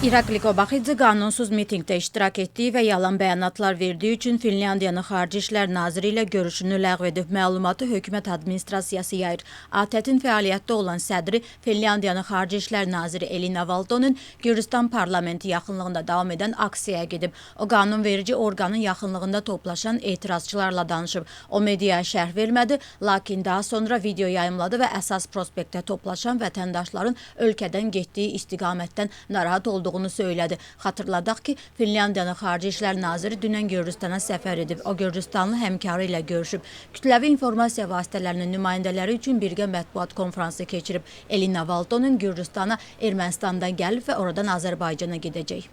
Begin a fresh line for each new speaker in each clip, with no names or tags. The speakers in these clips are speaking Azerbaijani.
İrakli Kobaxidze qanunsuz mitingdə iştirak etdiyi və yalan bəyanatlar verdiyi üçün Finlandiyanın Xarici İşlər Naziri ilə görüşünü ləğv edib. Məlumatı hökumət administrasiyası yayır. ATƏT-in fəaliyyətdə olan sədri Finlandiyanın Xarici İşlər Naziri Elina Valtonen Gürcüstan parlamenti yaxınlığında davam edən aksiyaya gedib. O, qanunverici orqanın yaxınlığında toplaşan etirazçılarla danışıb. O, mediaya şərh vermədi, lakin daha sonra video yayımladı və əsas prospektdə toplaşan vətəndaşların ölkədən getdiyi istiqamətdən narahat olduğunu söylədi. Xatırladaq ki, Finlandiyanın Xarici İşlər Naziri dünən Gürcüstana səfər edib. O, Gürcüstanlı həmkarı ilə görüşüb. Kütləvi informasiya vasitələrinin nümayəndələri üçün birgə mətbuat konfransı keçirib. Elina Valtonen Gürcüstana Ermənistandan gəlib və oradan Azərbaycana gedəcək.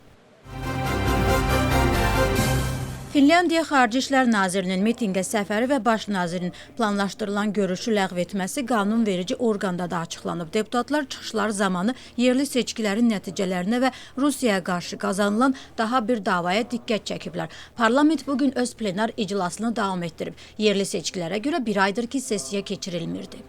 Finlandiya Xarici İşlər Nazirinin mitinqə səfəri və baş nazirin planlaşdırılan görüşü ləğv etməsi qanunverici orqanda da açıqlanıb. Deputatlar çıxışları zamanı yerli seçkilərin nəticələrinə və Rusiyaya qarşı qazanılan daha bir davaya diqqət çəkiblər. Parlament bugün öz plenar iclasını davam etdirib. Yerli seçkilərə görə bir aydır ki, sessiya keçirilmirdi.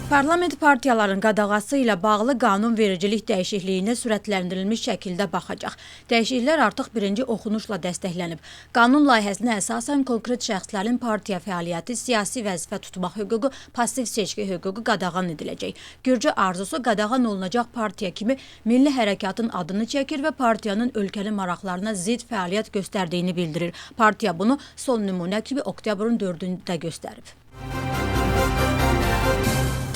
Parlament partiyaların qadağası ilə bağlı qanunvericilik dəyişikliyinə sürətləndirilmiş şəkildə baxacaq. Dəyişikliklər artıq birinci oxunuşla dəstəklənib. Qanun layihəsinə əsasən konkret şəxslərin partiya fəaliyyəti, siyasi vəzifə tutmaq hüququ, passiv seçki hüququ qadağan ediləcək. Gürcü arzusu qadağan olunacaq partiya kimi milli hərəkatın adını çəkir və partiyanın ölkənin maraqlarına zid fəaliyyət göstərdiyini bildirir. Partiya bunu son nümunə kimi oktyabrın 4-də göstərib.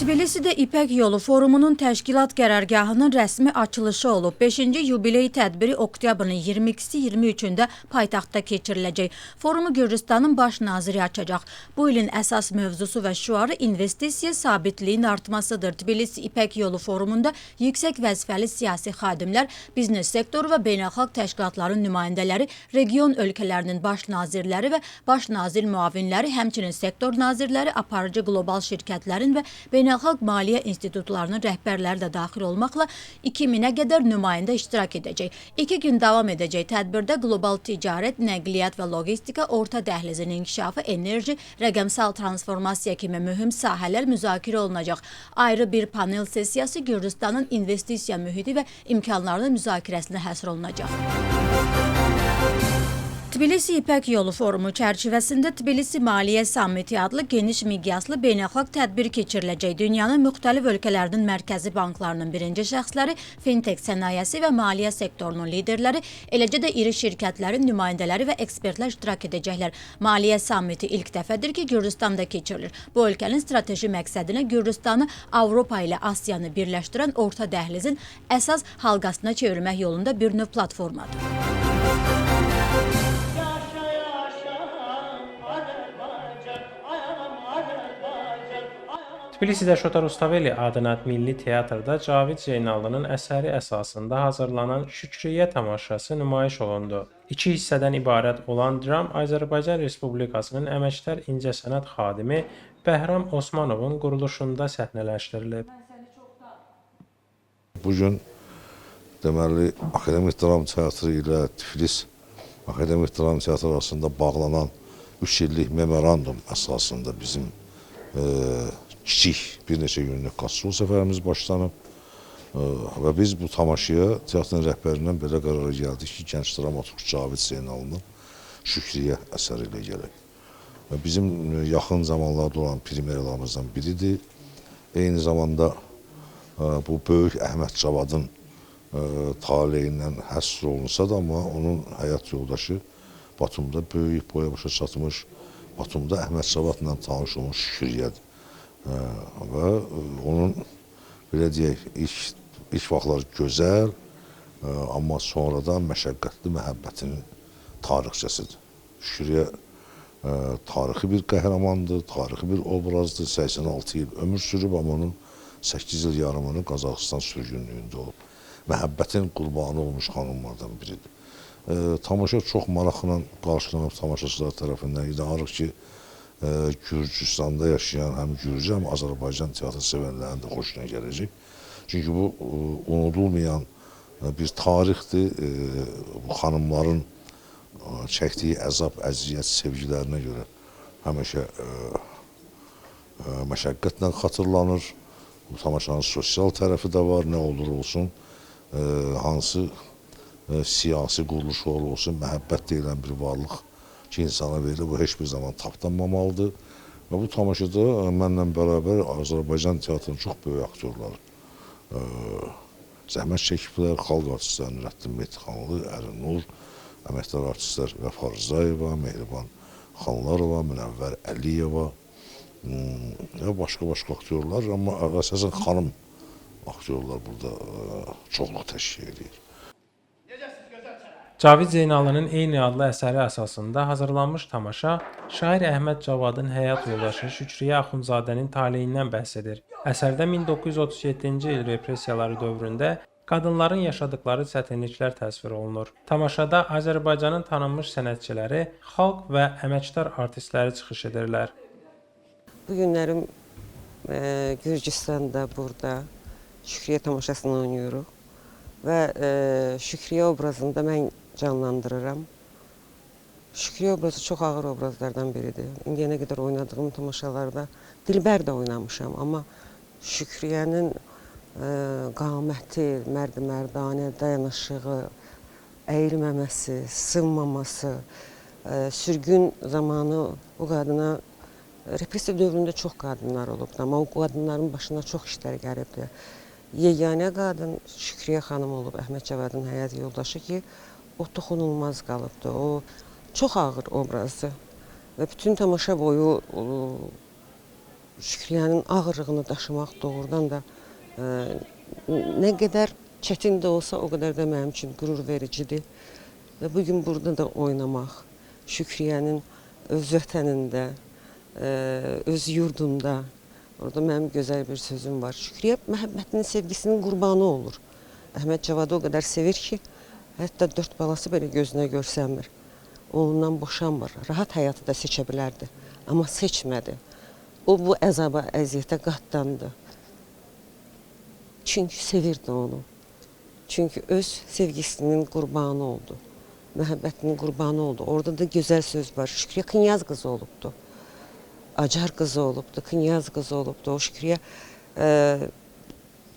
Tbilisidə İpək Yolu Forumunun təşkilat qərargahının rəsmi açılışı olub. 5-ci yubiley tədbiri oktyabrın 22-23-də paytaxtda keçiriləcək. Forumu Gürcüstanın baş naziri açacaq. Bu ilin əsas mövzusu və şüarı investisiya sabitliyin artmasıdır. Tbilisi İpək Yolu Forumunda yüksək vəzifəli siyasi xadimlər, biznes sektoru və beynəlxalq təşkilatların nümayəndələri, region ölkələrinin baş nazirləri və baş nazir müavinləri, həmçinin sektor nazirləri, aparıcı qlobal şirkətlərin və beynəlxalq maliyyə institutlarının rəhbərləri də daxil olmaqla 2000-ə qədər nümayəndə iştirak edəcək. 2 gün davam edəcək tədbirdə qlobal ticarət, nəqliyyat və logistika, orta dəhlizin inkişafı, enerji, rəqəmsal transformasiya kimi mühüm sahələr müzakirə olunacaq. Ayrı bir panel sessiyası Gürcüstanın investisiya mühiti və imkanlarının müzakirəsinə həsr olunacaq. Tbilisi İpək Yolu Forumu çərçivəsində Tbilisi Maliyyə Sammiti adlı geniş miqyaslı beynəlxalq tədbir keçiriləcək. Dünyanın müxtəlif ölkələrinin mərkəzi banklarının birinci şəxsləri, fintech sənayesi və maliyyə sektorunun liderləri, eləcə də iri şirkətlərin nümayəndələri və ekspertlər iştirak edəcəklər. Maliyyə Sammiti ilk dəfədir ki, Gürcüstanda keçirilir. Bu ölkənin strateji məqsədinə Gürcüstanı Avropa ilə Asiyanı birləşdirən orta dəhlizin əsas halqasına çevirmək yolunda bir növ platformadır.
Tbilisidə Şota Rustaveli adına Milli Teatrda Cavid Zeynallının əsəri əsasında hazırlanan Şükriyyə tamaşası nümayiş olundu. 2 hissədən ibarət olan dram Azərbaycan Respublikasının əməkdar incəsənət xadimi Bəhram Osmanovun quruluşunda səhnələşdirilib.
Bugün deməli Akademik Dram Teatrı ilə Tiflis Akademik Dram Teatrı arasında bağlanan 3 illik memorandum əsasında bizim kiçik bir neçə günlük qaçırıl səfərimiz başlanıb və biz bu tamaşaya teatrın rəhbərindən belə qərara gəldik ki, gənc dramaturq Cavid Zeynalının Şükriyyə əsəri ilə gələk. Bizim yaxın zamanlarda olan premyeralarımızdan biridir. Eyni zamanda bu böyük Əhməd Cavadın taleyindən həsr olunsa da, amma onun həyat yoldaşı Batumda böyük boya başa çatmış, Batumda Əhməd Cavadla tanış olmuş Şükriyyədir. Və onun belə deyək, ilk vaxtlar gözəl, amma sonradan məşəqqətli məhəbbətinin tarixçəsidir. Şükriyyə tarixi bir qəhrəmandır, tarixi bir obrazdır, 86 il ömür sürüb, amma onun 8 il yarımını Qazaxıstan sürgünlüyündə olub. Məhəbbətin qurbanı olmuş xanımlardan biridir. Tamaşa çox maraqla qarşılanıb tamaşaçılar tərəfindən. İnanırıq ki, Gürcüstanda yaşayan həm Gürcü, həm Azərbaycan teatr sevənlərinin də xoşuna gələcək. Çünki bu unudulmayan bir tarixdir. Bu xanımların çəkdiyi əzab, əziyyət, sevgilərinə görə həmişə məşəqqətlə xatırlanır. Bu tamaşanın sosial tərəfi də var, nə olur olsun. hansı siyasi quruluşu olsun, məhəbbət deyilən bir varlıq ki, insana verilir, bu heç bir zaman tapdanmamalıdır. Və bu tamaşada mənlə bərabər Azərbaycan teatrının çox böyük aktyorları zəhmət çəkiblər, xalq artistləri Nurəddin Mehdixanlı, Ərinur, əməkdar artistlər Vəfa Rzayeva, Mehriban Xanlarova, Münəvvər Əliyeva və başqa aktyorlar, amma əsasən xanım aktyorlar burada çoxluq təşkil edir.
Cavid Zeynalının eyni adlı əsəri əsasında hazırlanmış tamaşa şair Əhməd Cavadın həyat yoldaşı Şükriyə Axundzadənin taleyindən bəhs edir. Əsərdə 1937-ci il repressiyaları dövründə qadınların yaşadıkları çətinliklər təsvir olunur. Tamaşada Azərbaycanın tanınmış sənətçiləri, xalq və əməkdar artistləri çıxış edirlər.
Bu günlərim Gürcüstanda, burada Şükriyə tamaşasını oynayırıq və Şükriyə obrazında mən canlandırıram. Şükriyə obrazı çox ağır obrazlardan biridir. İndiyənə qədər oynadığım tamaşalarda Dilbər də oynamışam, amma Şükriyənin qaməti, mərd-mərdanə, dayanışığı, əyilməməsi, sınmaması, sürgün zamanı o qadına, repressiya dövründə çox qadınlar olubdur, amma o qadınların başına çox işlər gəlibdir. Yeganə qadın Şükriyə xanım olub, Əhməd Cavadın həyat yoldaşı ki, o toxunulmaz qalıbdır. O çox ağır obrazdır və bütün tamaşa boyu Şükriyənin ağırlığını daşımaq doğrudan da nə qədər çətin də olsa, o qədər də mənim üçün qürur vericidir. Və bugün burada da oynamaq, Şükriyənin öz vətənində, öz yurdunda, orada mənim gözəl bir sözüm var. Şükriyə məhəbbətinin, sevgisinin qurbanı olur. Əhməd Cavadı o qədər sevir ki, hətta 4 balası belə gözünə görsənmir. Ondan boşanmır, rahat həyatı da seçə bilərdi, amma seçmədi. O bu əzaba, əziyyətə qatlandı. Çünki sevirdi onu. Çünki öz sevgisinin qurbanı oldu. Məhəbbətinin qurbanı oldu. Orada da gözəl söz var. Şükriyə Knyaz qızı olubdu. Acar qızı olubdu, Knyaz qızı olubdu. O Şükriyə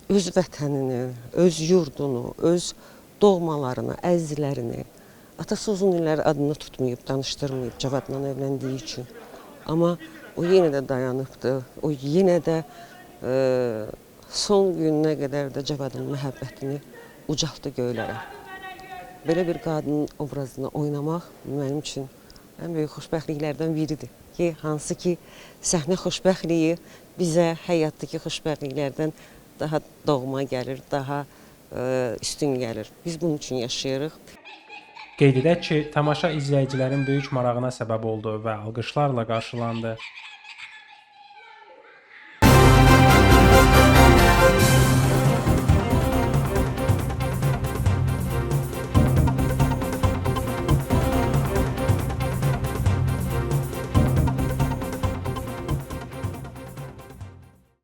öz vətənini, öz yurdunu, öz doğmalarını, əzizlərini, atası uzun illər adını tutmayıb, danışdırmayıb Cavadla evləndiyi üçün. Amma o yenə də dayanıbdı, o yenə də son gününə qədər də Cavadın məhəbbətini ucaltdı göylərə. Belə bir qadının obrazını oynamaq mənim üçün ən böyük xoşbəxtliklərdən biridir. Hansı ki, səhnə xoşbəxtliyi bizə həyatdakı xoşbəxtliklərdən daha doğma gəlir, daha üstün gəlir. Biz bunun üçün yaşayırıq.
Qeyd edək ki, tamaşa izləyicilərin böyük marağına səbəb oldu və alqışlarla qarşılandı.